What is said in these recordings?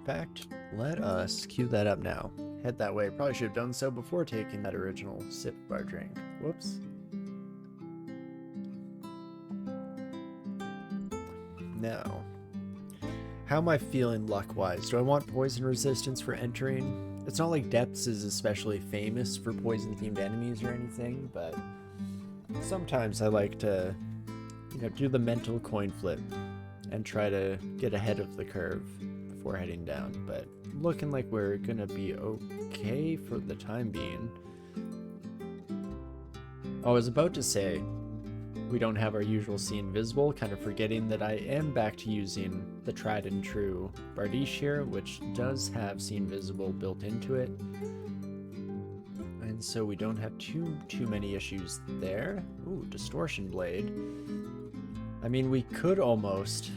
fact, let us cue that up now. Head that way. Probably should have done so before taking that original sip of our drink. Whoops. Now, how am I feeling luck-wise? Do I want poison resistance for entering? It's not like Depths is especially famous for poison-themed enemies or anything, but sometimes I like to, do the mental coin flip and try to get ahead of the curve before heading down. But looking like we're gonna be okay for the time being. I was about to say we don't have our usual See Invisible, kind of forgetting that I am back to using the tried and true Bardiche here, which does have See Invisible built into it. And so we don't have too many issues there. Ooh, Distortion Blade. I mean, we could almost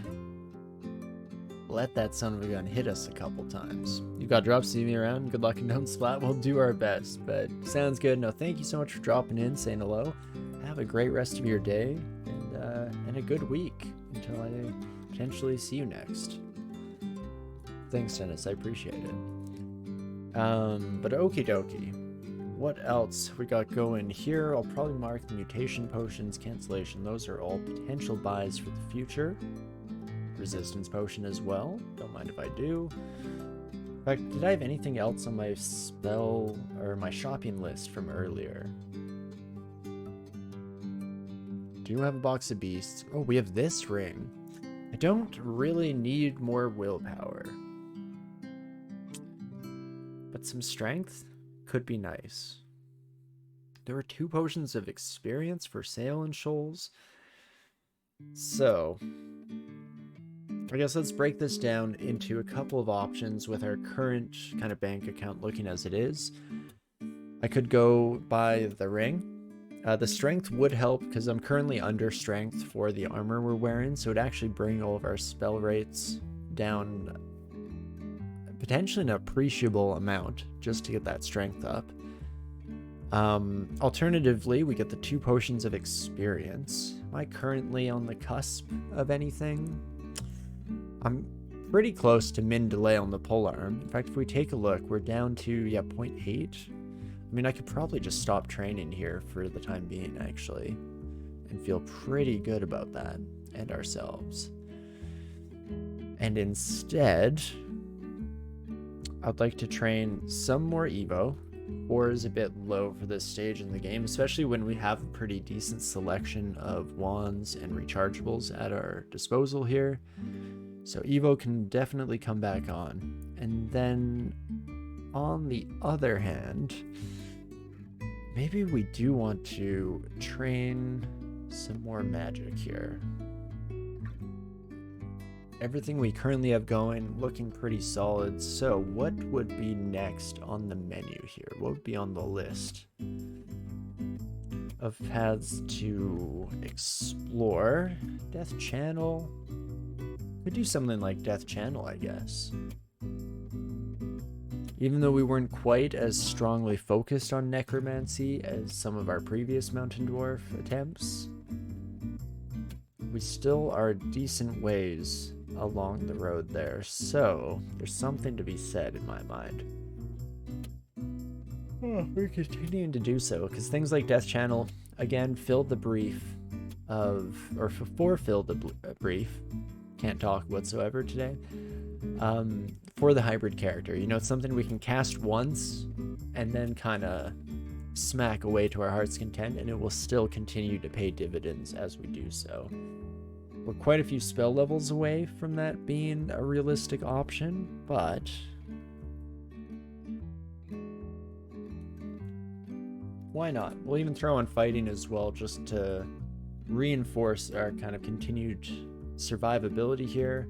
let that son of a gun hit us a couple times. You got drops, see me around. Good luck and don't splat. We'll do our best, but sounds good. No, thank you so much for dropping in, saying hello. Have a great rest of your day and a good week until I potentially see you next. Thanks, Dennis. I appreciate it. But okie dokie. What else we got going here? I'll probably mark the mutation potions, cancellation. Those are all potential buys for the future. Resistance potion as well. Don't mind if I do. In fact, did I have anything else on my spell or my shopping list from earlier? Do have a box of beasts. Oh, we have this ring. I don't really need more willpower, but some strength could be nice. There are 2 potions of experience for sale in Shoals. So I guess let's break this down into a couple of options with our current kind of bank account looking as it is. I could go buy the ring. The strength would help because I'm currently under strength for the armor we're wearing, so it'd actually bring all of our spell rates down potentially an appreciable amount just to get that strength up. Alternatively, we get the 2 potions of experience. Am I currently on the cusp of anything? I'm pretty close to min delay on the polearm. In fact, if we take a look, we're down to 0.8. I mean, I could probably just stop training here for the time being, actually, and feel pretty good about that and ourselves. And instead, I'd like to train some more Evo. 4 is a bit low for this stage in the game, especially when we have a pretty decent selection of wands and rechargeables at our disposal here. So Evo can definitely come back on. And then on the other hand, maybe we do want to train some more magic here. Everything we currently have going looking pretty solid. So what would be next on the menu here? What would be on the list of paths to explore? Death Channel. Could do something like Death Channel, I guess. Even though we weren't quite as strongly focused on necromancy as some of our previous Mountain Dwarf attempts, we still are decent ways along the road there, so there's something to be said in my mind. We're continuing to do so, because things like Death Channel, again, filled the brief of, or fulfilled the brief, can't talk whatsoever today, for the hybrid character. You know, it's something we can cast once and then kind of smack away to our heart's content, and it will still continue to pay dividends as we do so. We're quite a few spell levels away from that being a realistic option, but why not? We'll even throw on fighting as well, just to reinforce our kind of continued survivability here.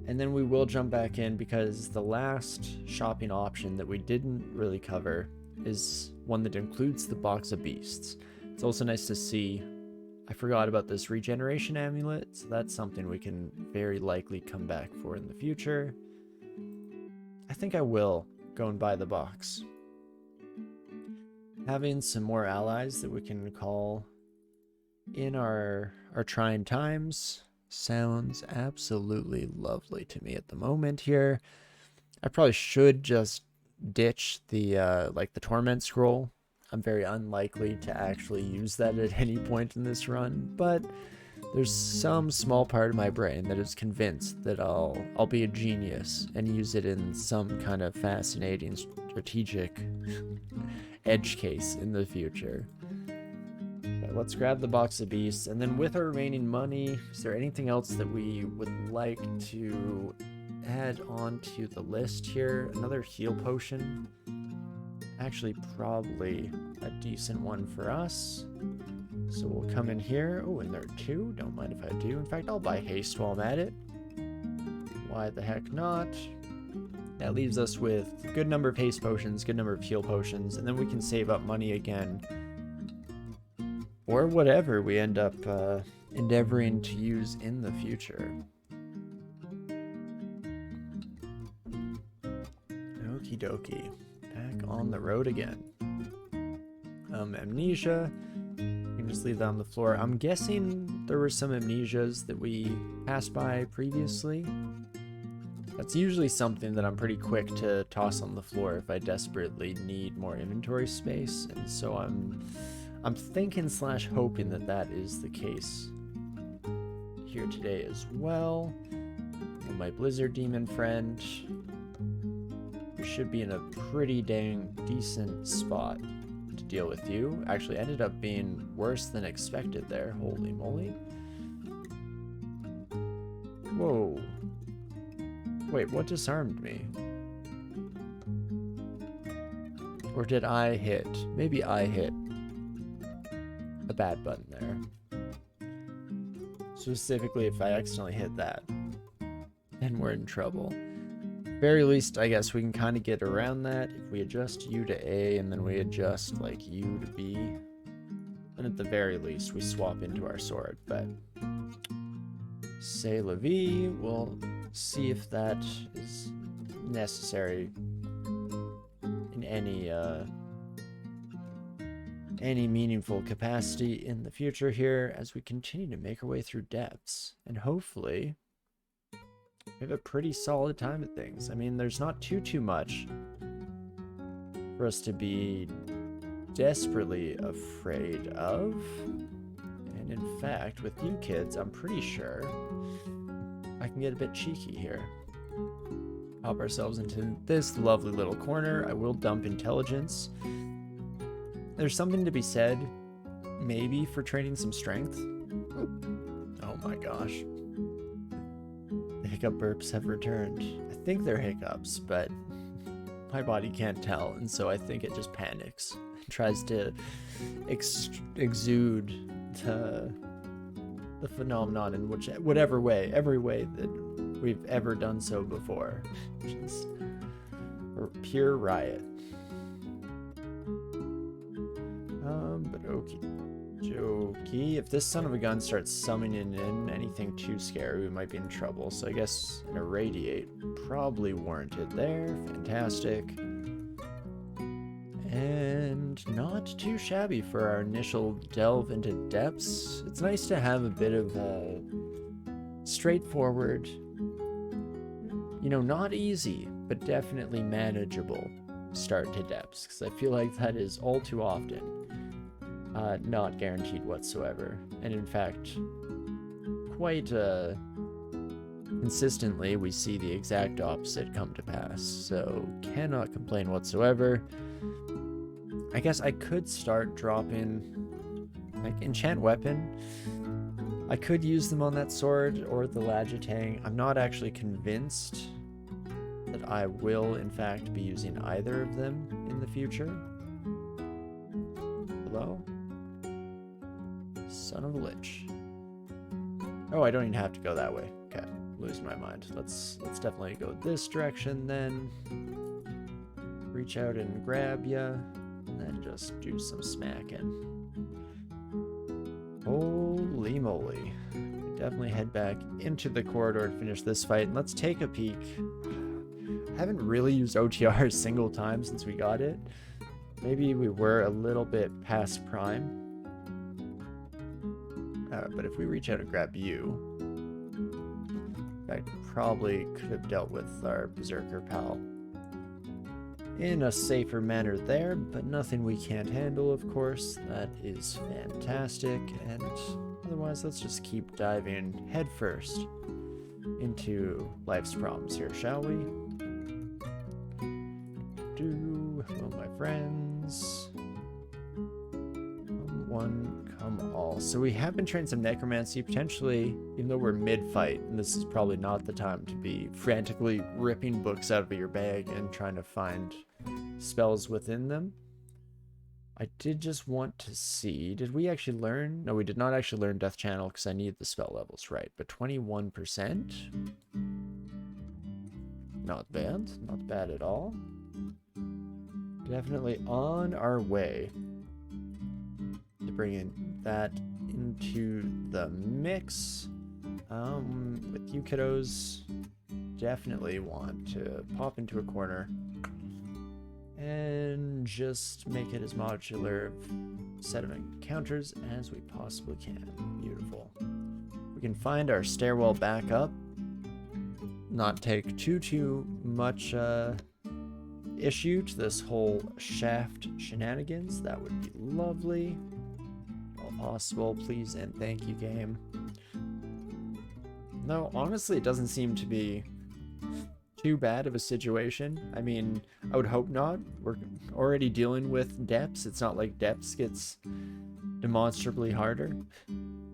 And then we will jump back in, because the last shopping option that we didn't really cover is one that includes the box of beasts. It's also nice to see. I forgot about this regeneration amulet, so that's something we can very likely come back for in the future. I think I will go and buy the box. Having some more allies that we can call in our trying times sounds absolutely lovely to me at the moment here. I probably should just ditch the like the torment scroll. I'm very unlikely to actually use that at any point in this run, but there's some small part of my brain that is convinced that I'll be a genius and use it in some kind of fascinating strategic edge case in the future. But let's grab the box of beasts, and then with our remaining money, is there anything else that we would like to add on to the list here? Another heal potion. Actually, probably a decent one for us. So we'll come in here. Oh, and there are two. Don't mind if I do. In fact, I'll buy haste while I'm at it. Why the heck not? That leaves us with a good number of haste potions, good number of heal potions, and then we can save up money again. Or whatever we end up endeavoring to use in the future. Okie dokie. Back on the road again. Amnesia. You can just leave that on the floor. I'm guessing there were some amnesias that we passed by previously. That's usually something that I'm pretty quick to toss on the floor if I desperately need more inventory space, and so I'm thinking / hoping that that is the case here today as well. And my Blizzard Demon friend, we should be in a pretty dang decent spot to deal with you. Actually ended up being worse than expected there. Holy moly. Whoa. Wait, what disarmed me? Or did I hit? Maybe I hit a bad button there. Specifically, if I accidentally hit that, then we're in trouble. Very least, I guess we can kind of get around that if we adjust U to A and then we adjust like U to B. And at the very least, we swap into our sword. But c'est la vie. We'll see if that is necessary in any meaningful capacity in the future here as we continue to make our way through depths, and hopefully we have a pretty solid time at things. I mean, there's not too much for us to be desperately afraid of, and in fact with you kids I'm pretty sure I can get a bit cheeky here. Pop ourselves into this lovely little corner. I will dump intelligence. There's something to be said, maybe, for training some strength. Oh my gosh. The hiccup burps have returned. I think they're hiccups, but my body can't tell, and so I think it just panics. It tries to exude the phenomenon in whatever way, every way that we've ever done so before. Just pure riot. But okie dokie. If this son of a gun starts summoning in anything too scary, we might be in trouble. So I guess an irradiate probably warranted there. Fantastic. And not too shabby for our initial delve into depths. It's nice to have a bit of a straightforward, you know, not easy, but definitely manageable start to depths, because I feel like that is all too often not guaranteed whatsoever. And in fact, quite consistently, we see the exact opposite come to pass. So cannot complain whatsoever. I guess I could start dropping like enchant weapon. I could use them on that sword or the Lagitang. I'm not actually convinced that I will in fact be using either of them in the future. Hello? Son of a lich. Oh, I don't even have to go that way. Okay, losing my mind. Let's definitely go this direction then. Reach out and grab ya, and then just do some smacking. Holy moly. We definitely head back into the corridor to finish this fight, and let's take a peek. I haven't really used OTR a single time since we got it. Maybe we were a little bit past prime. But if we reach out and grab you, In fact, probably could have dealt with our Berserker pal in a safer manner there, but nothing we can't handle, of course. That is fantastic, and otherwise let's just keep diving headfirst into life's problems here, shall we? Hello, my friends. Come one, come all. So we have been training some necromancy, potentially, even though we're mid-fight, and this is probably not the time to be frantically ripping books out of your bag and trying to find spells within them. I did just want to see, did we actually learn? No, we did not actually learn Death Channel because I need the spell levels right, but 21%? Not bad, not bad at all. Definitely on our way to bringing that into the mix. With you kiddos, definitely want to pop into a corner and just make it as modular set of encounters as we possibly can. Beautiful. We can find our stairwell back up, not take too much issue to this whole shaft shenanigans. That would be lovely. All possible, please and thank you, game. No, honestly, it doesn't seem to be too bad of a situation. I mean, I would hope not. We're already dealing with depths. It's not like depths gets demonstrably harder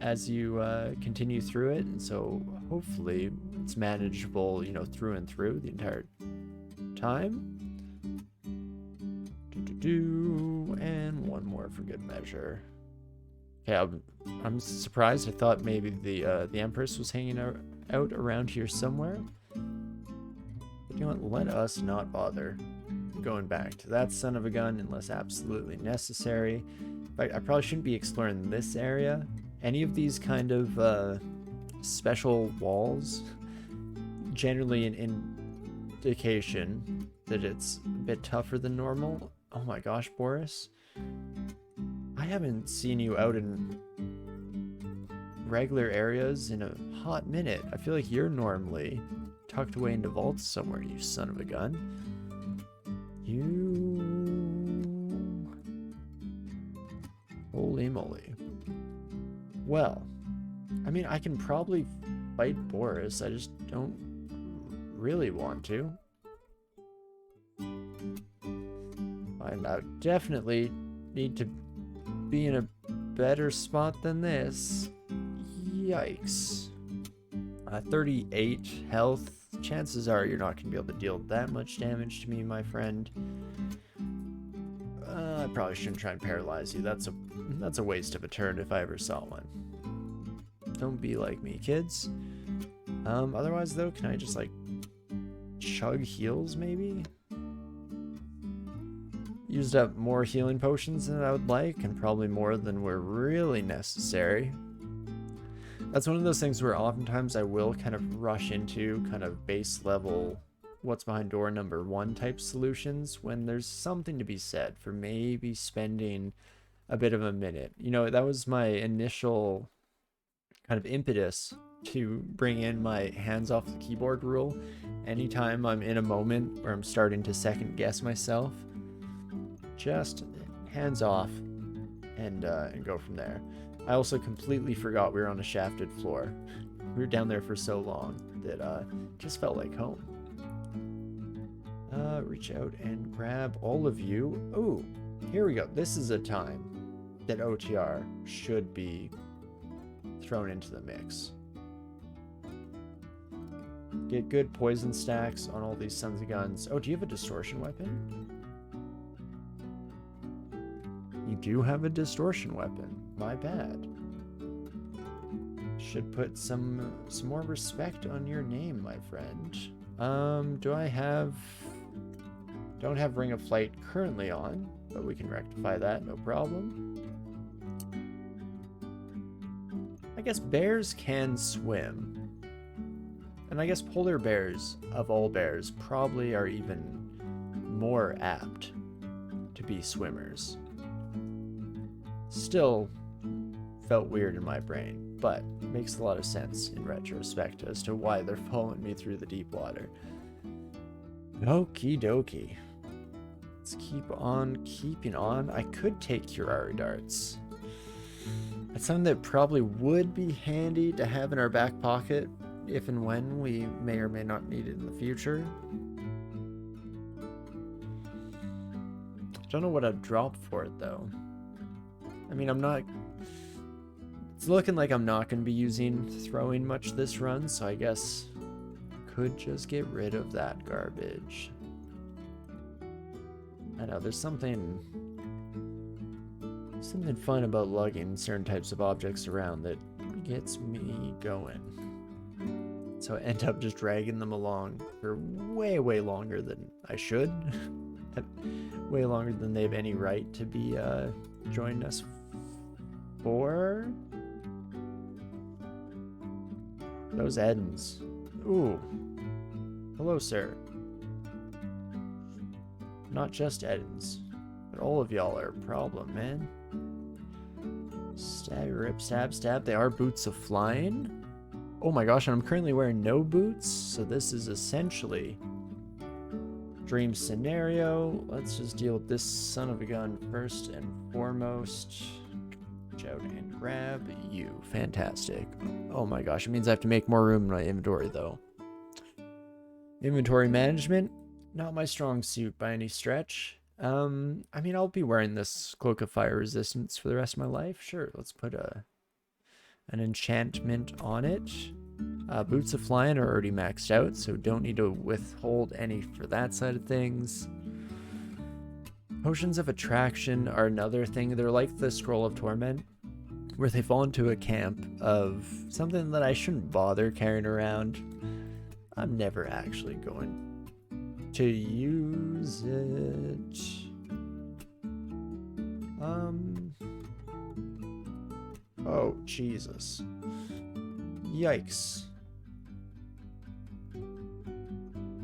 as you continue through it, and so hopefully it's manageable, you know, through and through the entire time. And one more for good measure. Okay, I'm surprised. I thought maybe the Empress was hanging out around here somewhere. But you know what? Let us not bother going back to that son of a gun unless absolutely necessary. In fact, I probably shouldn't be exploring this area. Any of these kind of special walls, generally an indication that it's a bit tougher than normal. Oh my gosh, Boris. I haven't seen you out in regular areas in a hot minute. I feel like you're normally tucked away into vaults somewhere, you son of a gun. You... Holy moly. Well, I mean, I can probably fight Boris. I just don't really want to. I definitely need to be in a better spot than this. Yikes. 38 health. Chances are you're not going to be able to deal that much damage to me, my friend. I probably shouldn't try and paralyze you. That's a waste of a turn if I ever saw one. Don't be like me, kids. Otherwise, though, can I just, like, chug heals, maybe? Used up more healing potions than I would like, and probably more than were really necessary. That's one of those things where oftentimes I will kind of rush into kind of base level what's behind door number 1 type solutions when there's something to be said for maybe spending a bit of a minute. You know, that was my initial kind of impetus to bring in my hands off the keyboard rule. Anytime I'm in a moment where I'm starting to second guess myself, just hands off and go from there. I also completely forgot we were on a shafted floor. We were down there for so long that just felt like home. Reach out and grab all of you. Oh, here we go. This is a time that OTR should be thrown into the mix. Get good poison stacks on all these sons of guns. Oh, do you have a distortion weapon? You do have a distortion weapon. My bad. Should put some more respect on your name, my friend. Do I have... Don't have Ring of Flight currently on, but we can rectify that, no problem. I guess bears can swim. And I guess polar bears, of all bears, probably are even more apt to be swimmers. Still felt weird in my brain, but makes a lot of sense in retrospect as to why they're following me through the deep water. Okie dokie. Let's keep on keeping on. I could take Curari darts. That's something that probably would be handy to have in our back pocket if and when we may or may not need it in the future. I don't know what I'd drop for it though. I mean, it's looking like I'm not going to be using throwing much this run, so I guess could just get rid of that garbage. I know there's something fun about lugging certain types of objects around that gets me going. So I end up just dragging them along for way longer than I should. Way longer than they have any right to be joining us for. Those Edens. Ooh. Hello, sir. Not just Edens, but all of y'all are a problem, man. Stab, rip, stab, stab. They are boots of flying. Oh my gosh, and I'm currently wearing no boots, so this is essentially dream scenario. Let's just deal with this son of a gun first and foremost. Reach out and grab you. Fantastic. Oh my gosh, it means I have to make more room in my inventory though. Inventory management, not my strong suit by any stretch. I mean, I'll be wearing this Cloak of Fire Resistance for the rest of my life. Sure, let's put an enchantment on it. Boots of Flying are already maxed out, so don't need to withhold any for that side of things. Potions of Attraction are another thing. They're like the Scroll of Torment, where they fall into a camp of something that I shouldn't bother carrying around. I'm never actually going to use it. Oh, Jesus. Yikes.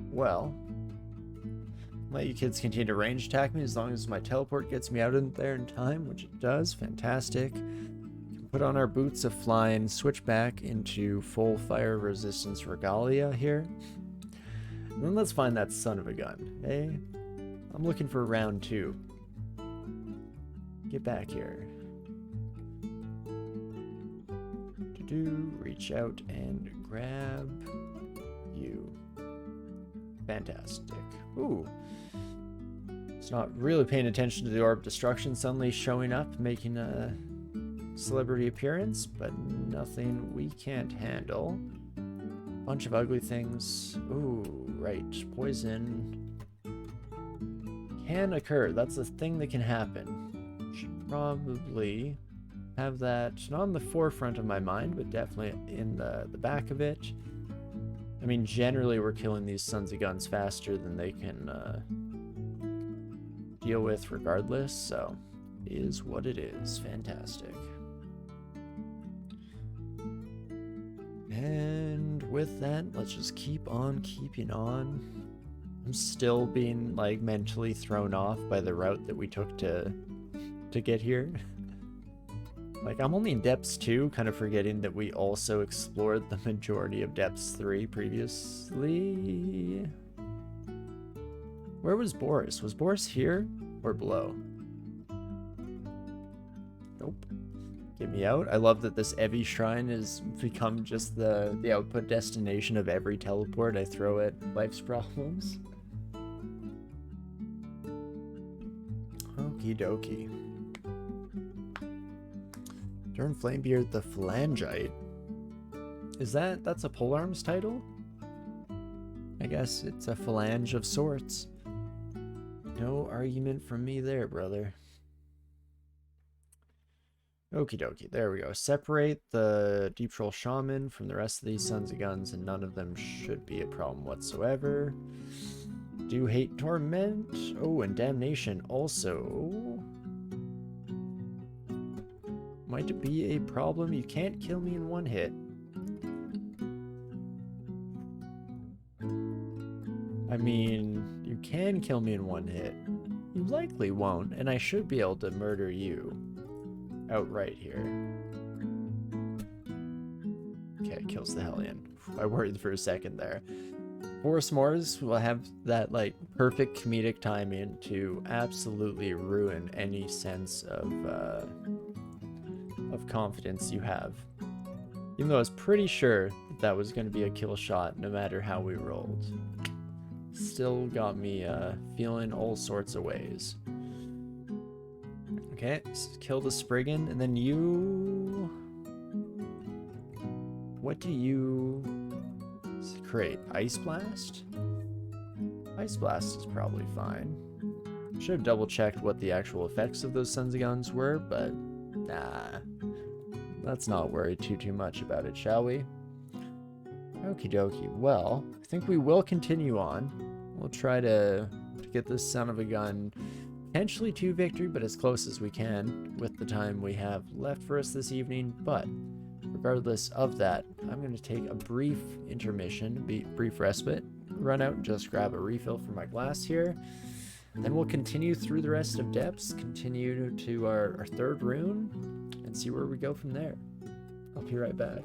Well, let you kids continue to range attack me as long as my teleport gets me out in there in time, which it does. Fantastic. Put on our boots of flying, switch back into full fire resistance regalia here. And then let's find that son of a gun, eh? I'm looking for round 2. Get back here. Reach out and grab you. Fantastic. Ooh. It's not really paying attention to the Orb of Destruction suddenly showing up, making a celebrity appearance, but nothing we can't handle. Bunch of ugly things. Ooh, right. Poison can occur. That's a thing that can happen. Should probably have that not on the forefront of my mind, but definitely in the back of it. I mean, generally we're killing these sons of guns faster than they can deal with regardless, so it is what it is. Fantastic. And with that, let's just keep on keeping on. I'm still being like mentally thrown off by the route that we took to get here. Like, I'm only in Depths 2, kind of forgetting that we also explored the majority of Depths 3 previously. Where was Boris? Was Boris here or below? Nope. Get me out. I love that this Evi Shrine has become just the output destination of every teleport I throw at life's problems. Okie dokie. Darn Flamebeard the Phalangite. That's a polearms title? I guess it's a phalange of sorts. No argument from me there, brother. Okie dokie, there we go. Separate the Deep Troll Shaman from the rest of these sons of guns, and none of them should be a problem whatsoever. Do hate Torment. Oh, and Damnation also might be a problem. You can't kill me in one hit. I mean, you can kill me in one hit. You likely won't, and I should be able to murder you outright here. kills the Hellion. I worried for a second there. 4 s'mores will have that like perfect comedic timing to absolutely ruin any sense of confidence you have. Even though I was pretty sure that was going to be a kill shot no matter how we rolled. Still got me feeling all sorts of ways. Okay, kill the Spriggan, and then you... What do you create? Ice Blast? Ice Blast is probably fine. Should have double checked what the actual effects of those Sons of Guns were, but nah. Let's not worry too much about it, shall we? Okie dokie. Well, I think we will continue on. We'll try to get this son of a gun potentially to victory, but as close as we can with the time we have left for us this evening. But regardless of that, I'm going to take a brief intermission, brief respite, run out and just grab a refill for my glass here. Then we'll continue through the rest of Depths, continue to our third rune, and see where we go from there. I'll be right back.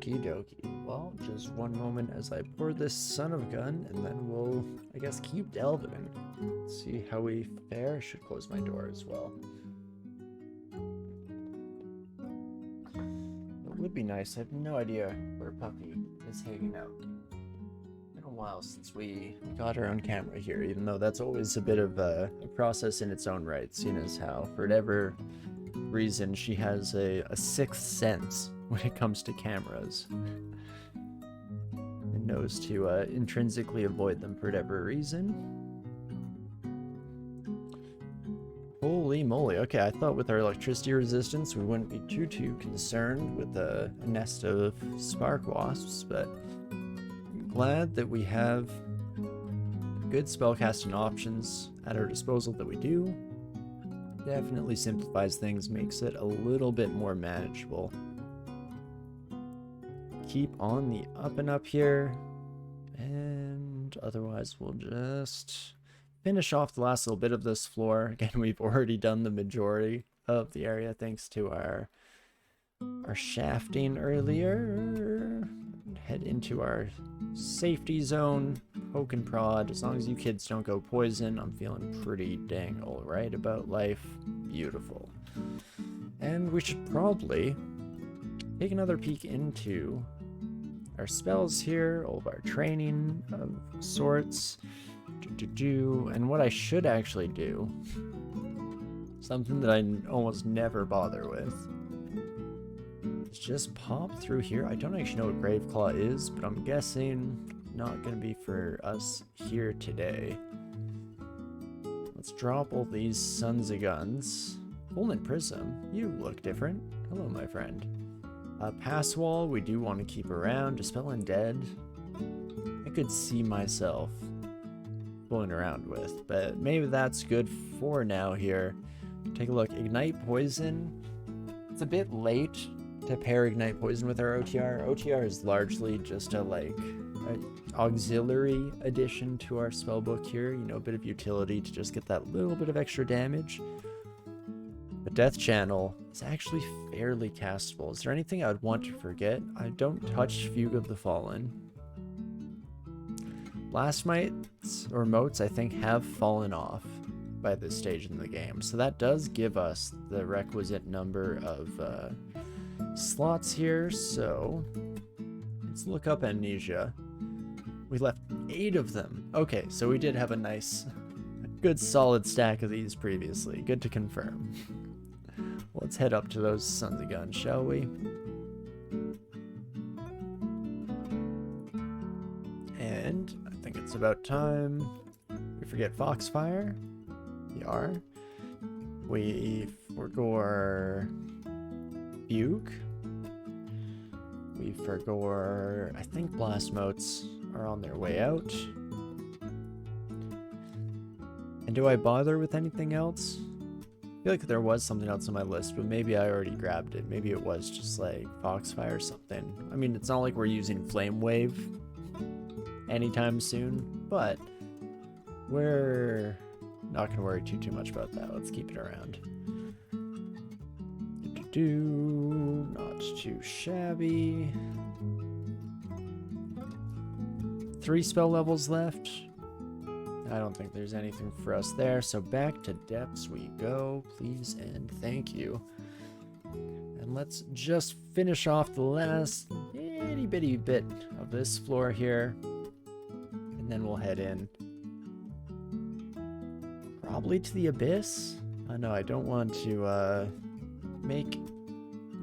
Okie dokie. Well, just one moment as I pour this son of a gun, and then we'll, I guess, keep delving. Let's see how we fare. I should close my door as well. It would be nice. I have no idea where Puppy is hanging out. Been a while since we got her on camera here, even though that's always a bit of a process in its own right, seeing as how, for whatever reason, she has a sixth sense when it comes to cameras. It knows to intrinsically avoid them for whatever reason. Holy moly. Okay, I thought with our electricity resistance we wouldn't be too concerned with a nest of spark wasps, but I'm glad that we have good spellcasting options at our disposal that we do. Definitely simplifies things, makes it a little bit more manageable. Keep on the up and up here, and otherwise we'll just finish off the last little bit of this floor. Again, we've already done the majority of the area thanks to our shafting earlier. Head into our safety zone, poke and prod. As long as you kids don't go poison, I'm feeling pretty dang alright about life. Beautiful. And we should probably take another peek into our spells here, all of our training of sorts. And what I should actually do, something that I almost never bother with, is just pop through here. I don't actually know what Graveclaw is, but I'm guessing not going to be for us here today. Let's drop all these Sons of Guns. Fulmin Prism, you look different. Hello, my friend. Pass Wall, we do want to keep around. Dispel Undead, I could see myself fooling around with, but maybe that's good for now here. Take a look. Ignite Poison. It's a bit late to pair Ignite Poison with our OTR. OTR is largely just a auxiliary addition to our spellbook here. You know, a bit of utility to just get that little bit of extra damage. But Death Channel is actually fairly castable. Is there anything I would want to forget? I don't touch Fugue of the Fallen. Blast Mites or Motes, I think, have fallen off by this stage in the game. So that does give us the requisite number of slots here. So let's look up Amnesia. We left 8 of them. Okay, so we did have a nice, good solid stack of these previously. Good to confirm. Let's head up to those Sons of Guns, shall we? And I think it's about time we forget Foxfire. We are. We forgo our Buke. We forgo our... I think Blast Motes are on their way out. And do I bother with anything else? I feel like there was something else on my list, but maybe I already grabbed it. Maybe it was just like Foxfire or something. I mean, it's not like we're using Flame Wave anytime soon, but we're not going to worry too much about that. Let's keep it around. Not too shabby. 3 spell levels left. I don't think there's anything for us there, so back to depths we go, please and thank you. And let's just finish off the last itty bitty bit of this floor here, and then we'll head in. Probably to the Abyss? I know I don't want to make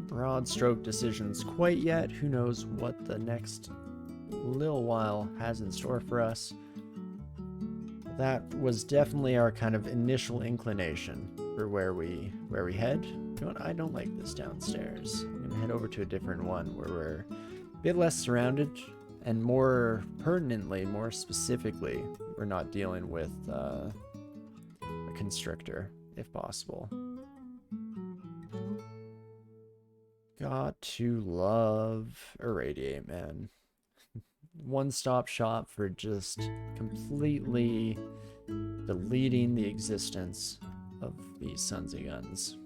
broad stroke decisions quite yet. Who knows what the next little while has in store for us. That was definitely our kind of initial inclination for where we head. You know what? I don't like this downstairs. I'm gonna head over to a different one where we're a bit less surrounded, and more pertinently, more specifically, we're not dealing with a constrictor, if possible. Got to love Irradiate, man. One-stop shop for just completely deleting the existence of these Sons of Guns.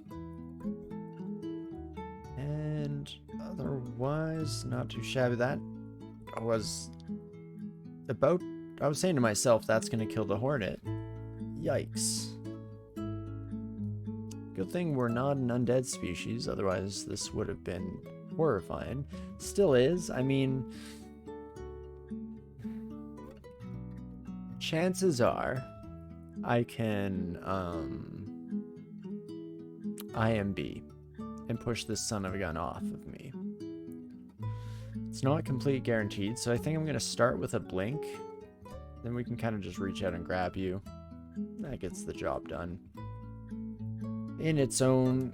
And otherwise, not too shabby. That was about... I was saying to myself, that's going to kill the Hornet. Yikes. Good thing we're not an undead species, otherwise this would have been horrifying. Still is. I mean... chances are I can IMB and push this son of a gun off of me. It's not complete guaranteed, so I think I'm going to start with a blink. Then we can kind of just reach out and grab you. That gets the job done in its own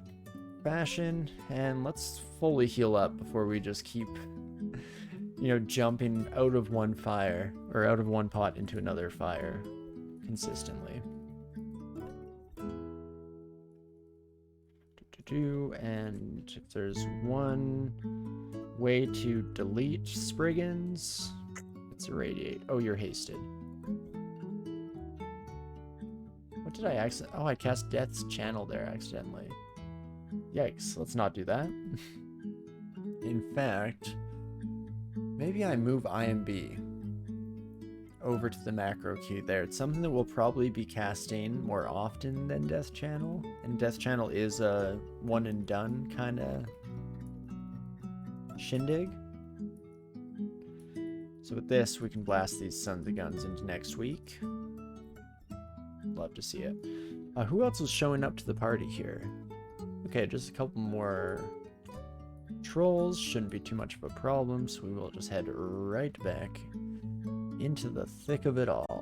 fashion. And let's fully heal up before we just keep... you know, jumping out of one fire, or out of one pot into another fire consistently. And if there's one way to delete Spriggans, it's Irradiate. Oh, you're hasted. What did I accident? Oh, I cast Death's Channel there accidentally. Yikes, let's not do that. In fact... maybe I move IMB over to the macro queue there. It's something that we'll probably be casting more often than Death Channel. And Death Channel is a one and done kind of shindig. So with this, we can blast these Sons of Guns into next week. Love to see it. Who else was showing up to the party here? Okay, just a couple more... trolls. Shouldn't be too much of a problem, so we will just head right back into the thick of it all.